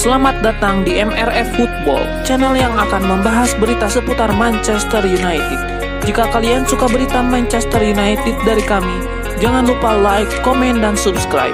Selamat datang di MRF Football, channel yang akan membahas berita seputar Manchester United. Jika kalian suka berita Manchester United dari kami, jangan lupa like, komen, dan subscribe.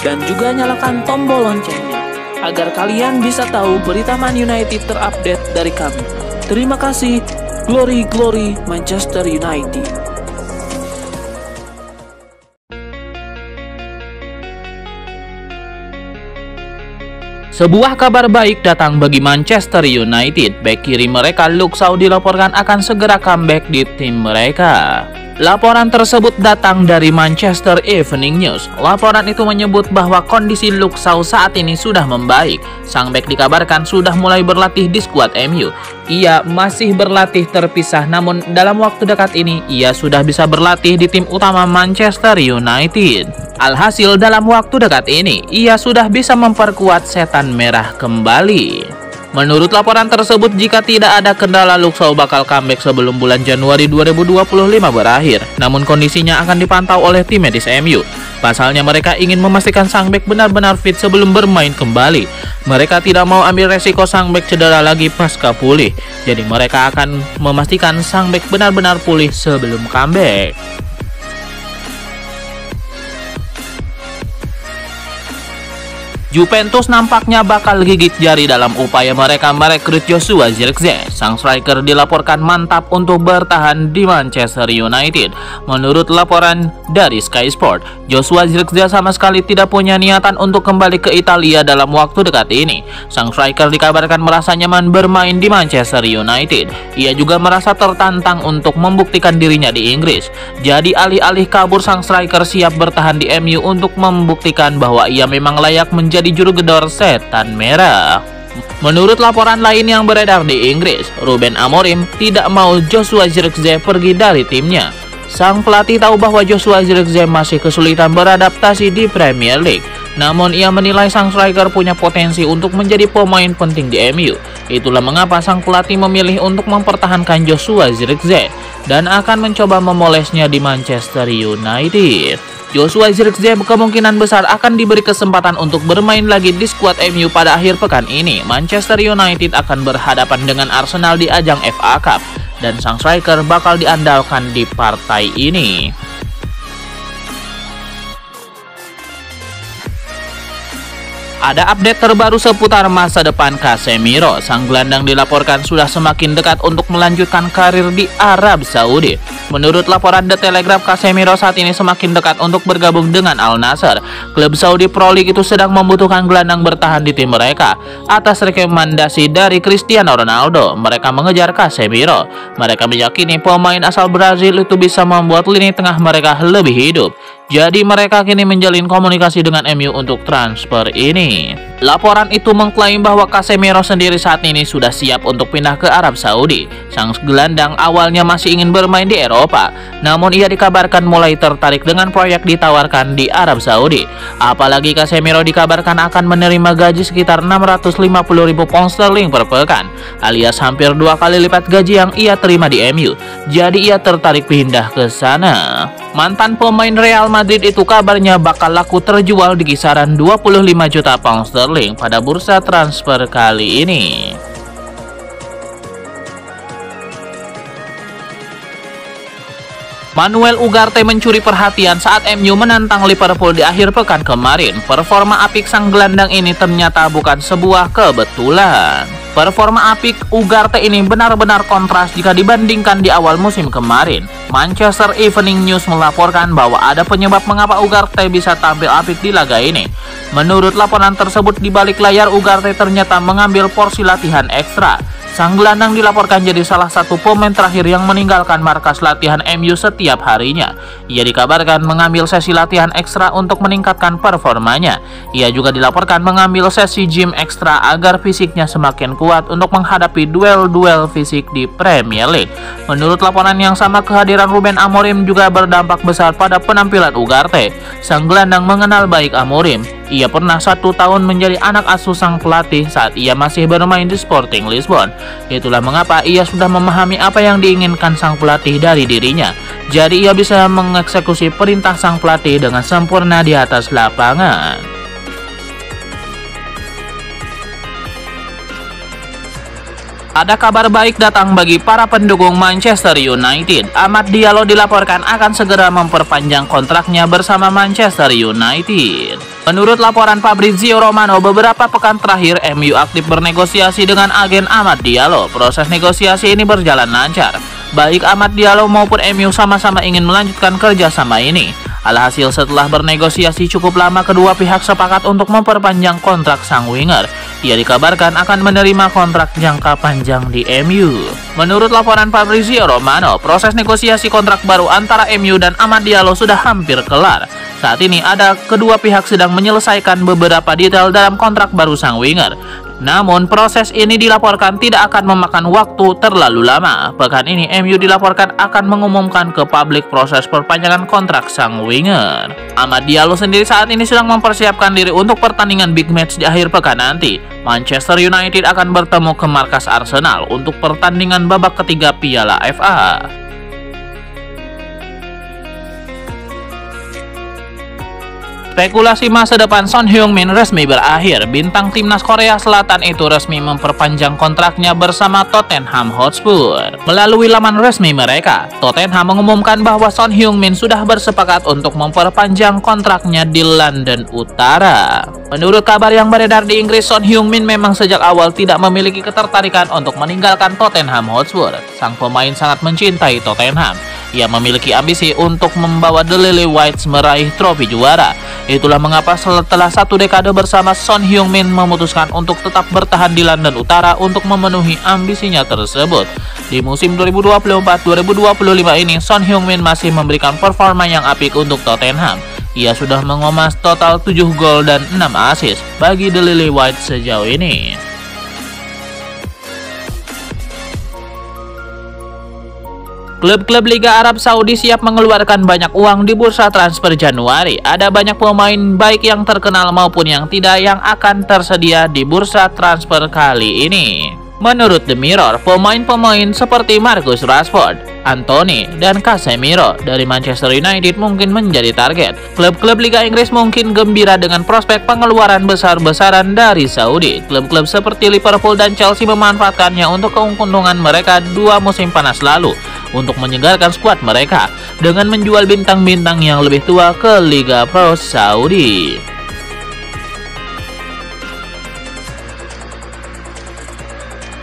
Dan juga nyalakan tombol loncengnya, agar kalian bisa tahu berita Man United terupdate dari kami. Terima kasih, Glory Glory Manchester United. Sebuah kabar baik datang bagi Manchester United. Bek kiri mereka Luke Shaw dilaporkan akan segera comeback di tim mereka. Laporan tersebut datang dari Manchester Evening News. Laporan itu menyebut bahwa kondisi Luke Shaw saat ini sudah membaik. Sang bek dikabarkan sudah mulai berlatih di skuad MU. Ia masih berlatih terpisah, namun dalam waktu dekat ini ia sudah bisa berlatih di tim utama Manchester United. Alhasil dalam waktu dekat ini ia sudah bisa memperkuat setan merah kembali. Menurut laporan tersebut, jika tidak ada kendala, Luke Shaw bakal comeback sebelum bulan Januari 2025 berakhir. Namun kondisinya akan dipantau oleh tim medis MU. Pasalnya mereka ingin memastikan sang bek benar-benar fit sebelum bermain kembali. Mereka tidak mau ambil resiko sang bek cedera lagi pasca pulih. Jadi mereka akan memastikan sang bek benar-benar pulih sebelum comeback. Juventus nampaknya bakal gigit jari dalam upaya mereka merekrut Joshua Zirkzee. Sang striker dilaporkan mantap untuk bertahan di Manchester United. Menurut laporan dari Sky Sport, Joshua Zirkzee sama sekali tidak punya niatan untuk kembali ke Italia dalam waktu dekat ini. Sang striker dikabarkan merasa nyaman bermain di Manchester United. Ia juga merasa tertantang untuk membuktikan dirinya di Inggris. Jadi alih-alih kabur, sang striker siap bertahan di MU untuk membuktikan bahwa ia memang layak menjadi juru gedor setan merah. Menurut laporan lain yang beredar di Inggris, Ruben Amorim tidak mau Joshua Zirkzee pergi dari timnya. Sang pelatih tahu bahwa Joshua Zirkzee masih kesulitan beradaptasi di Premier League. Namun ia menilai sang striker punya potensi untuk menjadi pemain penting di MU. Itulah mengapa sang pelatih memilih untuk mempertahankan Joshua Zirkzee dan akan mencoba memolesnya di Manchester United. Joshua Zirkzee kemungkinan besar akan diberi kesempatan untuk bermain lagi di skuad MU pada akhir pekan ini. Manchester United akan berhadapan dengan Arsenal di ajang FA Cup dan sang striker bakal diandalkan di partai ini. Ada update terbaru seputar masa depan Casemiro. Sang gelandang dilaporkan sudah semakin dekat untuk melanjutkan karir di Arab Saudi. Menurut laporan The Telegraph, Casemiro saat ini semakin dekat untuk bergabung dengan Al Nassr. Klub Saudi Pro League itu sedang membutuhkan gelandang bertahan di tim mereka. Atas rekomendasi dari Cristiano Ronaldo, mereka mengejar Casemiro. Mereka meyakini pemain asal Brazil itu bisa membuat lini tengah mereka lebih hidup. Jadi mereka kini menjalin komunikasi dengan MU untuk transfer ini. Laporan itu mengklaim bahwa Casemiro sendiri saat ini sudah siap untuk pindah ke Arab Saudi. Sang gelandang awalnya masih ingin bermain di Eropa, namun ia dikabarkan mulai tertarik dengan proyek ditawarkan di Arab Saudi. Apalagi Casemiro dikabarkan akan menerima gaji sekitar 650.000 pound sterling per pekan, alias hampir 2 kali lipat gaji yang ia terima di MU. Jadi ia tertarik pindah ke sana. Mantan pemain Real Madrid itu kabarnya bakal laku terjual di kisaran 25 juta pound sterling pada bursa transfer kali ini. Manuel Ugarte mencuri perhatian saat MU menantang Liverpool di akhir pekan kemarin. Performa apik sang gelandang ini ternyata bukan sebuah kebetulan. Performa apik Ugarte ini benar-benar kontras jika dibandingkan di awal musim kemarin. Manchester Evening News melaporkan bahwa ada penyebab mengapa Ugarte bisa tampil apik di laga ini. Menurut laporan tersebut, di balik layar Ugarte ternyata mengambil porsi latihan ekstra. Sang gelandang dilaporkan jadi salah satu pemain terakhir yang meninggalkan markas latihan MU setiap harinya. Ia dikabarkan mengambil sesi latihan ekstra untuk meningkatkan performanya. Ia juga dilaporkan mengambil sesi gym ekstra agar fisiknya semakin kuat untuk menghadapi duel-duel fisik di Premier League. Menurut laporan yang sama, kehadiran Ruben Amorim juga berdampak besar pada penampilan Ugarte. Sang gelandang mengenal baik Amorim. Ia pernah 1 tahun menjadi anak asuh sang pelatih saat ia masih bermain di Sporting Lisbon. Itulah mengapa ia sudah memahami apa yang diinginkan sang pelatih dari dirinya. Jadi ia bisa mengeksekusi perintah sang pelatih dengan sempurna di atas lapangan. Ada kabar baik datang bagi para pendukung Manchester United. Amad Diallo dilaporkan akan segera memperpanjang kontraknya bersama Manchester United. Menurut laporan Fabrizio Romano, beberapa pekan terakhir MU aktif bernegosiasi dengan agen Amad Diallo. Proses negosiasi ini berjalan lancar. Baik Amad Diallo maupun MU sama-sama ingin melanjutkan kerjasama ini. Alhasil setelah bernegosiasi cukup lama, kedua pihak sepakat untuk memperpanjang kontrak sang winger. Ia dikabarkan akan menerima kontrak jangka panjang di MU. Menurut laporan Fabrizio Romano, proses negosiasi kontrak baru antara MU dan Amad Diallo sudah hampir kelar. Saat ini kedua pihak sedang menyelesaikan beberapa detail dalam kontrak baru sang winger. Namun proses ini dilaporkan tidak akan memakan waktu terlalu lama. Pekan ini MU dilaporkan akan mengumumkan ke publik proses perpanjangan kontrak sang winger. Amad Diallo sendiri saat ini sedang mempersiapkan diri untuk pertandingan big match di akhir pekan nanti. Manchester United akan bertemu ke markas Arsenal untuk pertandingan babak ketiga Piala FA. Spekulasi masa depan Son Heung-min resmi berakhir. Bintang timnas Korea Selatan itu resmi memperpanjang kontraknya bersama Tottenham Hotspur. Melalui laman resmi mereka, Tottenham mengumumkan bahwa Son Heung-min sudah bersepakat untuk memperpanjang kontraknya di London Utara. Menurut kabar yang beredar di Inggris, Son Heung-min memang sejak awal tidak memiliki ketertarikan untuk meninggalkan Tottenham Hotspur. Sang pemain sangat mencintai Tottenham. Ia memiliki ambisi untuk membawa The Lily Whites meraih trofi juara. Itulah mengapa setelah 1 dekade bersama, Son Heung-min memutuskan untuk tetap bertahan di London Utara untuk memenuhi ambisinya tersebut. Di musim 2024-2025 ini, Son Heung-min masih memberikan performa yang apik untuk Tottenham. Ia sudah mengemas total 7 gol dan 6 assist bagi The Lily Whites sejauh ini. Klub-klub Liga Arab Saudi siap mengeluarkan banyak uang di bursa transfer Januari. Ada banyak pemain baik yang terkenal maupun yang tidak yang akan tersedia di bursa transfer kali ini. Menurut The Mirror, pemain-pemain seperti Marcus Rashford, Anthony, dan Casemiro dari Manchester United mungkin menjadi target. Klub-klub Liga Inggris mungkin gembira dengan prospek pengeluaran besar-besaran dari Saudi. Klub-klub seperti Liverpool dan Chelsea memanfaatkannya untuk keuntungan mereka 2 musim panas lalu untuk menyegarkan skuad mereka dengan menjual bintang-bintang yang lebih tua ke Liga Pro Saudi.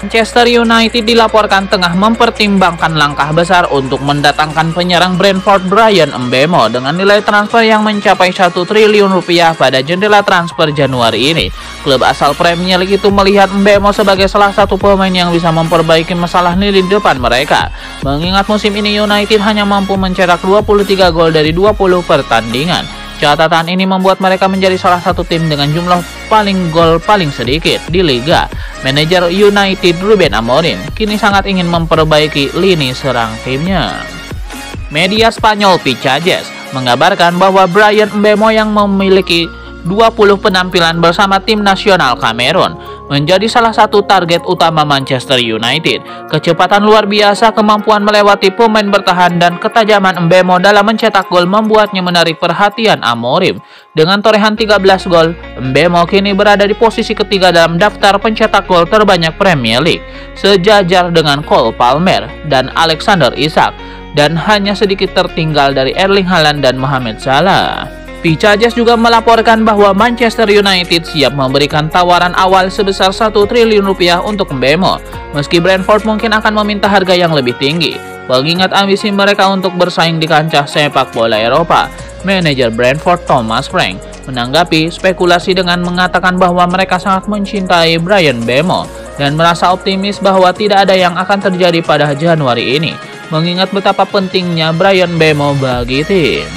Manchester United dilaporkan tengah mempertimbangkan langkah besar untuk mendatangkan penyerang Brentford Bryan Mbeumo dengan nilai transfer yang mencapai 1 triliun rupiah pada jendela transfer Januari ini. Klub asal Premier League itu melihat Mbeumo sebagai salah satu pemain yang bisa memperbaiki masalah lini depan mereka. Mengingat musim ini United hanya mampu mencetak 23 gol dari 20 pertandingan. Catatan ini membuat mereka menjadi salah satu tim dengan jumlah gol paling sedikit di Liga. Manajer United Ruben Amorim kini sangat ingin memperbaiki lini serang timnya. Media Spanyol Picajes mengabarkan bahwa Bryan Mbeumo yang memiliki 20 penampilan bersama tim nasional Kamerun menjadi salah satu target utama Manchester United. Kecepatan luar biasa, kemampuan melewati pemain bertahan, dan ketajaman Mbeumo dalam mencetak gol membuatnya menarik perhatian Amorim. Dengan torehan 13 gol, Mbeumo kini berada di posisi ketiga dalam daftar pencetak gol terbanyak Premier League, sejajar dengan Cole Palmer dan Alexander Isak, dan hanya sedikit tertinggal dari Erling Haaland dan Mohamed Salah. Picajes juga melaporkan bahwa Manchester United siap memberikan tawaran awal sebesar 1 triliun rupiah untuk Mbeumo, meski Brentford mungkin akan meminta harga yang lebih tinggi. Mengingat ambisi mereka untuk bersaing di kancah sepak bola Eropa, manajer Brentford Thomas Frank menanggapi spekulasi dengan mengatakan bahwa mereka sangat mencintai Bryan Mbeumo dan merasa optimis bahwa tidak ada yang akan terjadi pada Januari ini, mengingat betapa pentingnya Bryan Mbeumo bagi tim.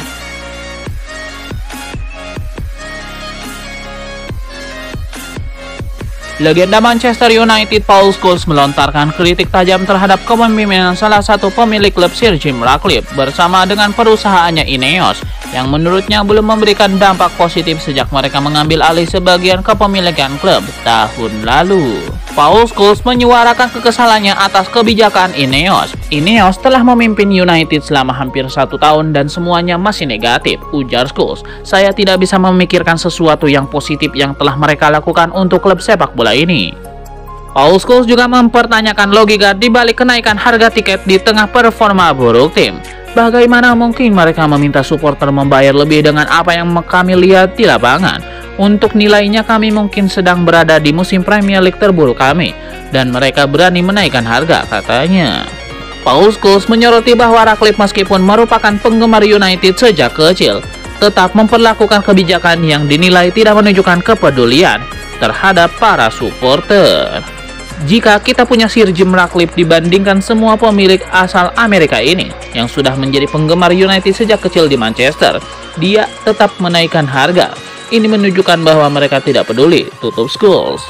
Legenda Manchester United Paul Scholes melontarkan kritik tajam terhadap kepemimpinan salah satu pemilik klub Sir Jim Ratcliffe bersama dengan perusahaannya Ineos yang menurutnya belum memberikan dampak positif sejak mereka mengambil alih sebagian kepemilikan klub tahun lalu. Paul Scholes menyuarakan kekesalannya atas kebijakan Ineos. Ineos telah memimpin United selama hampir 1 tahun dan semuanya masih negatif, ujar Scholes. Saya tidak bisa memikirkan sesuatu yang positif yang telah mereka lakukan untuk klub sepak bola ini. Paul Scholes juga mempertanyakan logika di balik kenaikan harga tiket di tengah performa buruk tim. Bagaimana mungkin mereka meminta supporter membayar lebih dengan apa yang kami lihat di lapangan? Untuk nilainya kami mungkin sedang berada di musim Premier League terburuk kami, dan mereka berani menaikkan harga, katanya. Paul Scholes menyoroti bahwa Ratcliffe meskipun merupakan penggemar United sejak kecil, tetap memperlakukan kebijakan yang dinilai tidak menunjukkan kepedulian terhadap para supporter. Jika kita punya Sir Jim Ratcliffe dibandingkan semua pemilik asal Amerika ini yang sudah menjadi penggemar United sejak kecil di Manchester, dia tetap menaikkan harga. Ini menunjukkan bahwa mereka tidak peduli, tutup Scholes.